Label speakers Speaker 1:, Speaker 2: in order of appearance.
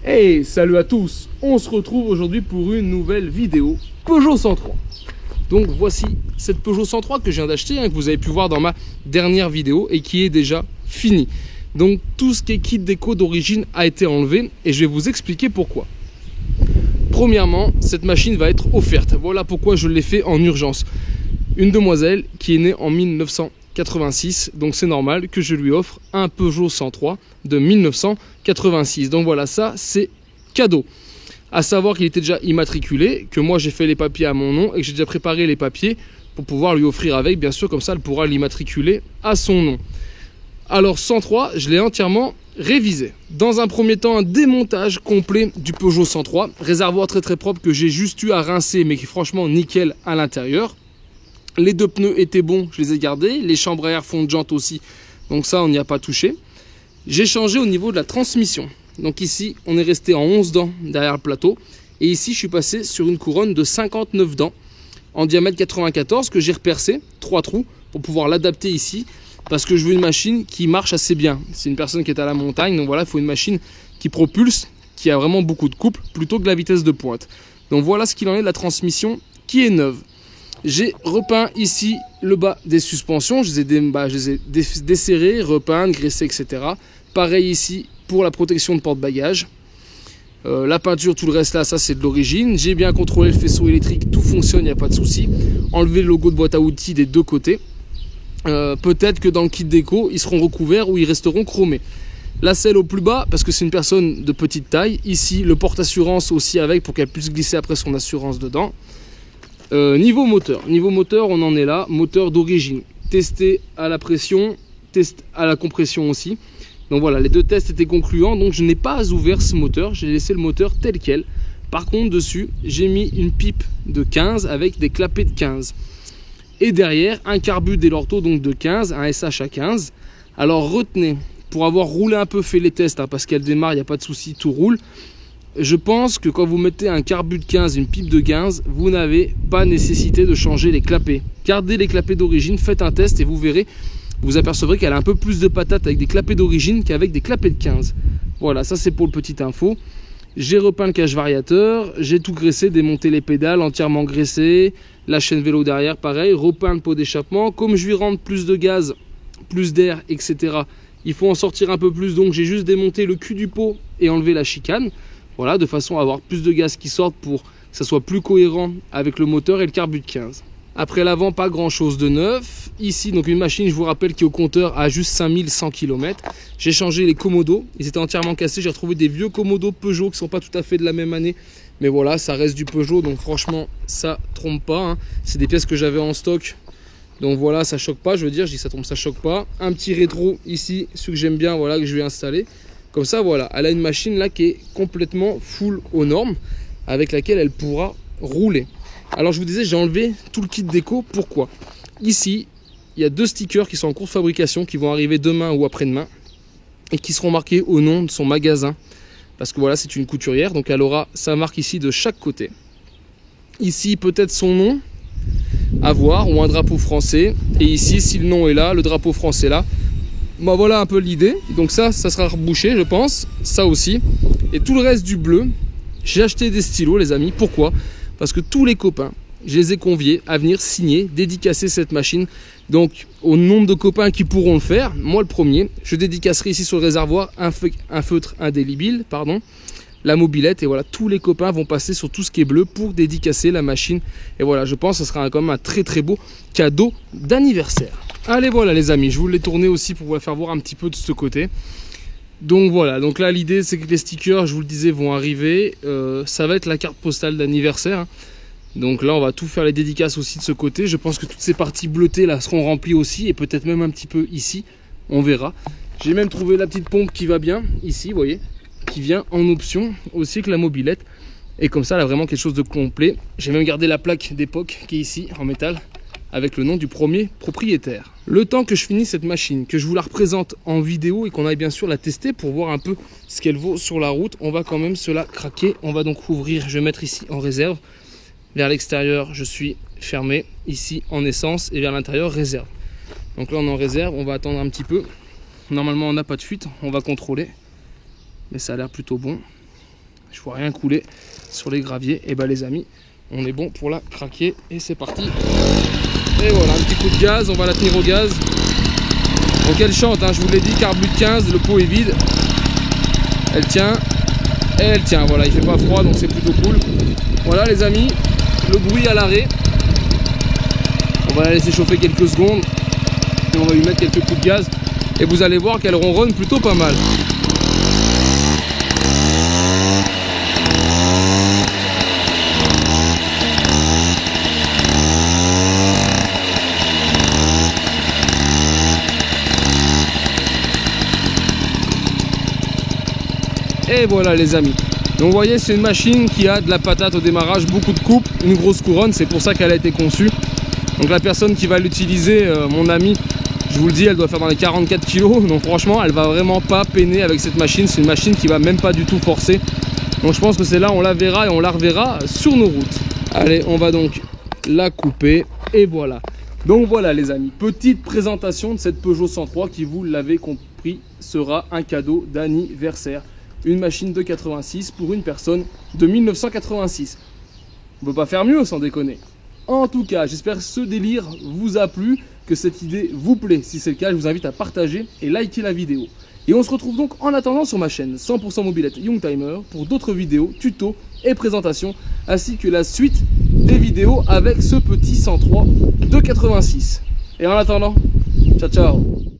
Speaker 1: Hey, salut à tous. On se retrouve aujourd'hui pour une nouvelle vidéo Peugeot 103. Donc voici cette Peugeot 103 que je viens d'acheter, que vous avez pu voir dans ma dernière vidéo et qui est déjà finie. Donc tout ce qui est kit déco d'origine a été enlevé et je vais vous expliquer pourquoi. Premièrement, cette machine va être offerte. Voilà pourquoi je l'ai fait en urgence. Une demoiselle qui est née en 1986, donc c'est normal que je lui offre un Peugeot 103 de 1986. Donc voilà, ça c'est cadeau. À savoir qu'il était déjà immatriculé, que moi j'ai fait les papiers à mon nom et que j'ai déjà préparé les papiers pour pouvoir lui offrir avec, bien sûr, comme ça elle pourra l'immatriculer à son nom. Alors 103, je l'ai entièrement révisé. Dans un premier temps, un démontage complet du Peugeot 103, réservoir très propre que j'ai juste eu à rincer mais qui est franchement nickel à l'intérieur. Les deux pneus étaient bons, je les ai gardés, les chambres à air fond de jante aussi, donc ça on n'y a pas touché. J'ai changé au niveau de la transmission. Donc ici, on est resté en 11 dents derrière le plateau. Et ici, je suis passé sur une couronne de 59 dents en diamètre 94 que j'ai repercé, 3 trous, pour pouvoir l'adapter ici. Parce que je veux une machine qui marche assez bien. C'est une personne qui est à la montagne, donc voilà, il faut une machine qui propulse, qui a vraiment beaucoup de couple, plutôt que la vitesse de pointe. Donc voilà ce qu'il en est de la transmission qui est neuve. J'ai repeint ici le bas des suspensions, je les ai desserrés, repeints, graissés, etc. Pareil ici pour la protection de porte-bagages. La peinture, tout le reste là, ça c'est de l'origine. J'ai bien contrôlé le faisceau électrique, tout fonctionne, il n'y a pas de souci. Enlever le logo de boîte à outils des deux côtés. Peut-être que dans le kit déco, ils seront recouverts ou ils resteront chromés. La selle au plus bas, parce que c'est une personne de petite taille. Ici, le porte-assurance aussi avec pour qu'elle puisse glisser après son assurance dedans. Niveau moteur, on en est là, moteur d'origine, testé à la pression, test à la compression aussi. Donc voilà, les deux tests étaient concluants, donc je n'ai pas ouvert ce moteur, j'ai laissé le moteur tel quel. Par contre, dessus, j'ai mis une pipe de 15 avec des clapets de 15. Et derrière, un carbu Dell'Orto donc de 15, un SH à 15. Alors retenez, pour avoir roulé un peu, fait les tests, parce qu'elle démarre, il n'y a pas de souci, tout roule. Je pense que quand vous mettez un carbu de 15, une pipe de 15, vous n'avez pas nécessité de changer les clapets. Gardez les clapets d'origine, faites un test et vous verrez, vous apercevrez qu'elle a un peu plus de patate avec des clapets d'origine qu'avec des clapets de 15. Voilà, ça c'est pour le petit info. J'ai repeint le cache variateur, j'ai tout graissé, démonté les pédales, entièrement graissé, la chaîne vélo derrière, pareil, repeint le pot d'échappement. Comme je lui rentre plus de gaz, plus d'air, etc., il faut en sortir un peu plus, donc j'ai juste démonté le cul du pot et enlevé la chicane. Voilà, de façon à avoir plus de gaz qui sortent pour que ça soit plus cohérent avec le moteur et le carbu de 15. Après l'avant, pas grand chose de neuf. Ici, donc une machine, je vous rappelle, qui au compteur a juste 5100 km. J'ai changé les commodos, ils étaient entièrement cassés. J'ai retrouvé des vieux commodos Peugeot qui sont pas tout à fait de la même année. Mais voilà, ça reste du Peugeot, donc franchement, ça trompe pas, hein. C'est des pièces que j'avais en stock. Donc voilà, ça choque pas, je veux dire, je dis ça trompe, ça choque pas. Un petit rétro ici, celui que j'aime bien, voilà, que je vais installer. Comme ça, voilà, elle a une machine là qui est complètement full aux normes, avec laquelle elle pourra rouler. Alors je vous disais, j'ai enlevé tout le kit déco. Pourquoi? Ici, il y a deux stickers qui sont en cours de fabrication, qui vont arriver demain ou après-demain, et qui seront marqués au nom de son magasin. Parce que voilà, c'est une couturière, donc elle aura sa marque ici de chaque côté. Ici, peut-être son nom à voir, ou un drapeau français. Et ici, si le nom est là, le drapeau français là. Bah voilà un peu l'idée. Donc ça sera rebouché, je pense. Ça aussi. Et tout le reste du bleu, j'ai acheté des stylos, les amis. Pourquoi? Parce que tous les copains, je les ai conviés à venir signer, dédicacer cette machine. Donc au nombre de copains qui pourront le faire, moi le premier, je dédicacerai ici sur le réservoir un feutre indélébile, la mobilette. Et voilà, tous les copains vont passer sur tout ce qui est bleu pour dédicacer la machine. Et voilà, je pense que ce sera quand même un très beau cadeau d'anniversaire. Allez, voilà les amis, je vous l'ai tourné aussi pour vous faire voir un petit peu de ce côté. Donc voilà, donc là l'idée c'est que les stickers, je vous le disais, vont arriver. Ça va être la carte postale d'anniversaire, hein. Donc là on va tout faire les dédicaces aussi de ce côté. Je pense que toutes ces parties bleutées là seront remplies aussi, et peut-être même un petit peu ici, on verra. J'ai même trouvé la petite pompe qui va bien ici, vous voyez, qui vient en option aussi que la mobilette. Et comme ça elle a vraiment quelque chose de complet. J'ai même gardé la plaque d'époque qui est ici en métal, avec le nom du premier propriétaire. Le temps que je finisse cette machine, que je vous la représente en vidéo et qu'on aille bien sûr la tester pour voir un peu ce qu'elle vaut sur la route, on va quand même se la craquer. On va donc ouvrir, je vais mettre ici en réserve. Vers l'extérieur, je suis fermé. Ici en essence, et vers l'intérieur, réserve. Donc là on est en réserve, on va attendre un petit peu. Normalement on n'a pas de fuite, on va contrôler. Mais ça a l'air plutôt bon. je vois rien couler sur les graviers. Et bah les amis, on est bon pour la craquer et c'est parti. Et voilà, un petit coup de gaz, on va la tenir au gaz. Donc elle chante, hein, je vous l'ai dit, carbure 15, le pot est vide. Elle tient, et elle tient, voilà, il fait pas froid donc c'est plutôt cool. Voilà les amis, le bruit à l'arrêt. On va la laisser chauffer quelques secondes et on va lui mettre quelques coups de gaz. Et vous allez voir qu'elle ronronne plutôt pas mal. Et voilà les amis. Donc vous voyez, c'est une machine qui a de la patate au démarrage, beaucoup de coupe, une grosse couronne, c'est pour ça qu'elle a été conçue. Donc la personne qui va l'utiliser, mon ami, je vous le dis, elle doit faire dans les 44 kg. Donc franchement, elle va vraiment pas peiner avec cette machine. C'est une machine qui va même pas du tout forcer. Donc je pense que c'est là, on la verra et on la reverra sur nos routes. Allez, on va donc la couper et voilà. Donc voilà les amis, petite présentation de cette Peugeot 103 qui, vous l'avez compris, sera un cadeau d'anniversaire. Une machine de 86 pour une personne de 1986. On peut pas faire mieux sans déconner. En tout cas, j'espère que ce délire vous a plu, que cette idée vous plaît. Si c'est le cas, je vous invite à partager et liker la vidéo. Et on se retrouve donc en attendant sur ma chaîne 100% Mobilette Youngtimer pour d'autres vidéos, tutos et présentations, ainsi que la suite des vidéos avec ce petit 103 de 86. Et en attendant, ciao ciao.